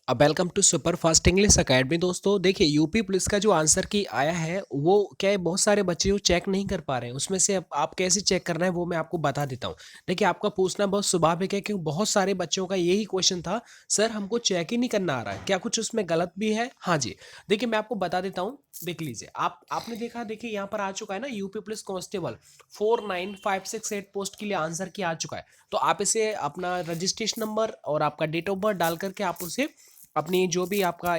अब welcome to Super Fast English Academy. दोस्तों देखिए, यूपी पुलिस का जो आंसर की आया है वो क्या है, बहुत सारे बच्चे जो चेक नहीं कर पा रहे हैं, उसमें से अब आप कैसे चेक करना है वो मैं आपको बता देता हूँ। देखिए, आपका पूछना बहुत स्वाभाविक है क्योंकि बहुत सारे बच्चों का यही क्वेश्चन था, सर हमको चेक ही नहीं करना आ रहा है, क्या कुछ उसमें गलत भी है? हाँ जी, देखिए मैं आपको बता देता हूँ। देख लीजिए, आपने देखा, देखिए यहाँ पर आ चुका है ना, यूपी पुलिस कांस्टेबल 49568 पोस्ट के लिए आंसर की आ चुका है। तो आप इसे अपना रजिस्ट्रेशन नंबर और आपका डेट ऑफ बर्थ डाल करके आप उसे अपनी जो भी आपका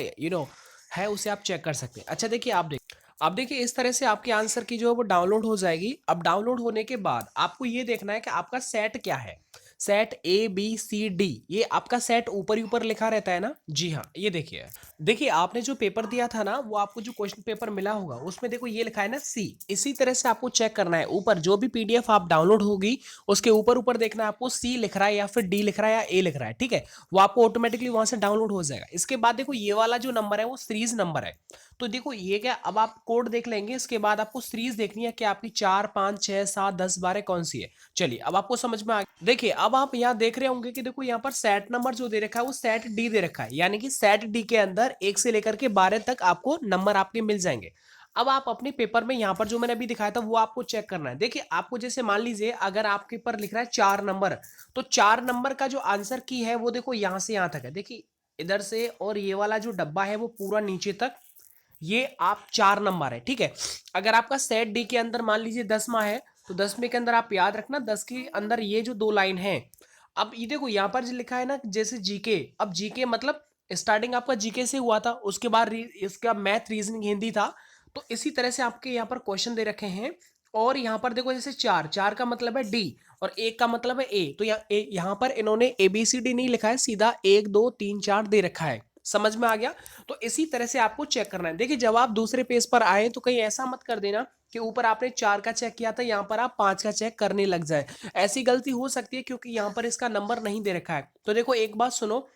है उसे आप चेक कर सकते हैं। अच्छा देखिए, आप देखिए इस तरह से आपके आंसर की जो है वो डाउनलोड हो जाएगी। अब डाउनलोड होने के बाद आपको ये देखना है कि आपका सेट क्या है। सेट ABCD, ये आपका सेट ऊपर ही ऊपर लिखा रहता है ना। जी हाँ, ये देखिए, देखिए आपने जो पेपर दिया था ना, वो आपको जो क्वेश्चन पेपर मिला होगा उसमें देखो ये लिखा है ना C। इसी तरह से आपको चेक करना है, ऊपर जो भी PDF आप डाउनलोड होगी उसके ऊपर ऊपर देखना है आपको C लिख रहा है या फिर D लिख रहा है या A लिख रहा है, ठीक है। वो आपको ऑटोमेटिकली वहां से डाउनलोड हो जाएगा। इसके बाद देखो ये वाला जो नंबर है वो सीरीज नंबर है। तो देखो ये क्या, अब आप कोड देख लेंगे, इसके बाद आपको सीरीज देखनी है कि आपकी 4 5 6 7 10 12 कौन सी है। चलिए अब आपको समझ में आ गया। देखिए अब आप यहाँ देख रहे होंगे कि देखो यहाँ पर सेट नंबर जो दे रखा है वो सेट डी दे रखा है, यानी कि सेट डी के अंदर 1 से लेकर के 12 तक आपको नंबर आपके मिल जाएंगे। अब आप अपने पेपर में यहाँ पर जो मैंने अभी दिखाया था वो आपको चेक करना है। देखिए आपको जैसे मान लीजिए अगर आपके पर लिख रहा है 4 नंबर, तो 4 नंबर का जो आंसर की है वो देखो यहाँ से यहाँ तक है। देखिए इधर से और ये वाला जो डब्बा है वो पूरा नीचे तक, ये आप 4 नंबर है, ठीक है। अगर आपका सेट डी के अंदर मान लीजिए 10वां है, तो 10वें के अंदर आप याद रखना 10 के अंदर ये जो 2 लाइन है। अब ये देखो यहाँ पर जो लिखा है ना, जैसे जीके, अब जीके मतलब स्टार्टिंग आपका जीके से हुआ था, उसके बाद इसका मैथ रीजनिंग हिंदी था। तो इसी तरह से आपके यहाँ पर क्वेश्चन दे रखे हैं। और यहाँ पर देखो जैसे 4 4 का मतलब है डी और 1 का मतलब है ए, तो यहाँ पर इन्होंने ABCD नहीं लिखा है, सीधा 1 2 3 4 दे रखा है। समझ में आ गया? तो इसी तरह से आपको चेक करना है। देखिए जब आप दूसरे पेज पर आए तो कहीं ऐसा मत कर देना कि ऊपर आपने 4 का चेक किया था, यहाँ पर आप 5 का चेक करने लग जाए। ऐसी गलती हो सकती है क्योंकि यहाँ पर इसका नंबर नहीं दे रखा है। तो देखो एक बात सुनो,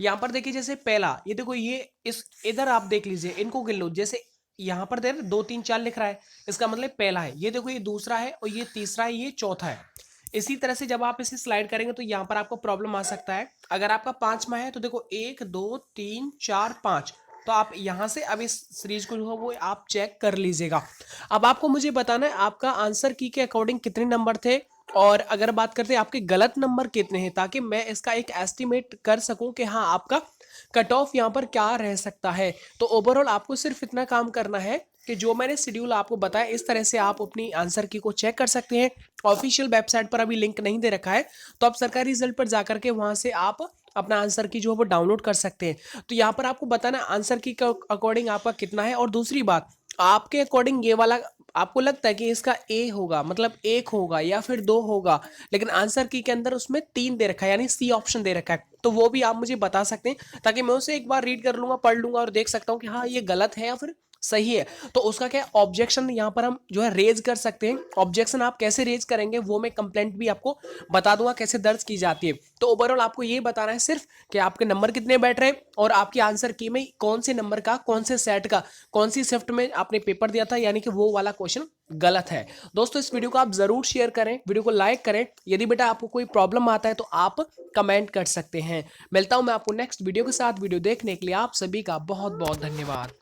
यहाँ पर देखिए जैसे पहला, ये देखो ये इस इधर आप देख लीजिए, इनको गिन लो। जैसे यहाँ पर देख 2 3 4 लिख रहा है, इसका मतलब पहला है। ये देखो ये दूसरा है और ये तीसरा है, ये चौथा है। इसी तरह से जब आप इसे स्लाइड करेंगे तो यहाँ पर आपको प्रॉब्लम आ सकता है। अगर आपका 5वां है तो देखो 1 2 3 4 5, तो आप यहाँ से अब इस सीरीज को जो है वो आप चेक कर लीजिएगा। अब आपको मुझे बताना है आपका आंसर की के अकॉर्डिंग कितने नंबर थे, और अगर बात करते हैं आपके गलत नंबर कितने हैं, ताकि मैं इसका एक एस्टिमेट कर सकूं कि हाँ आपका कट ऑफ यहाँ पर क्या रह सकता है। तो ओवरऑल आपको सिर्फ इतना काम करना है कि जो मैंने शेड्यूल आपको बताया इस तरह से आप अपनी आंसर की को चेक कर सकते हैं। ऑफिशियल वेबसाइट पर अभी लिंक नहीं दे रखा है, तो आप सरकारी रिजल्ट पर जाकर के वहां से आप अपना आंसर की जो है वो डाउनलोड कर सकते हैं। तो यहाँ पर आपको बताना आंसर की के अकॉर्डिंग आपका कितना है। और दूसरी बात, आपके अकॉर्डिंग ये वाला आपको लगता है कि इसका ए होगा, मतलब 1 होगा या फिर 2 होगा, लेकिन आंसर की के अंदर उसमें 3 दे रखा है, यानी C ऑप्शन दे रखा है, तो वो भी आप मुझे बता सकते हैं, ताकि मैं उसे एक बार रीड कर लूंगा, पढ़ लूंगा और देख सकता हूँ कि हाँ ये गलत है या फिर सही है। तो उसका क्या ऑब्जेक्शन यहाँ पर हम जो है रेज कर सकते हैं। ऑब्जेक्शन आप कैसे रेज करेंगे वो मैं कंप्लेंट भी आपको बता दूंगा कैसे दर्ज की जाती है। तो ओवरऑल आपको ये बताना है सिर्फ कि आपके नंबर कितने बैठ रहे हैं और आपकी आंसर की में कौन से नंबर का, कौन से सेट का, कौन सी शिफ्ट में आपने पेपर दिया था, यानी कि वो वाला क्वेश्चन गलत है। दोस्तों इस वीडियो को आप जरूर शेयर करें, वीडियो को लाइक करें। यदि बेटा आपको कोई प्रॉब्लम आता है तो आप कमेंट कर सकते हैं। मिलता हूं मैं आपको नेक्स्ट वीडियो के साथ। वीडियो देखने के लिए आप सभी का बहुत बहुत धन्यवाद।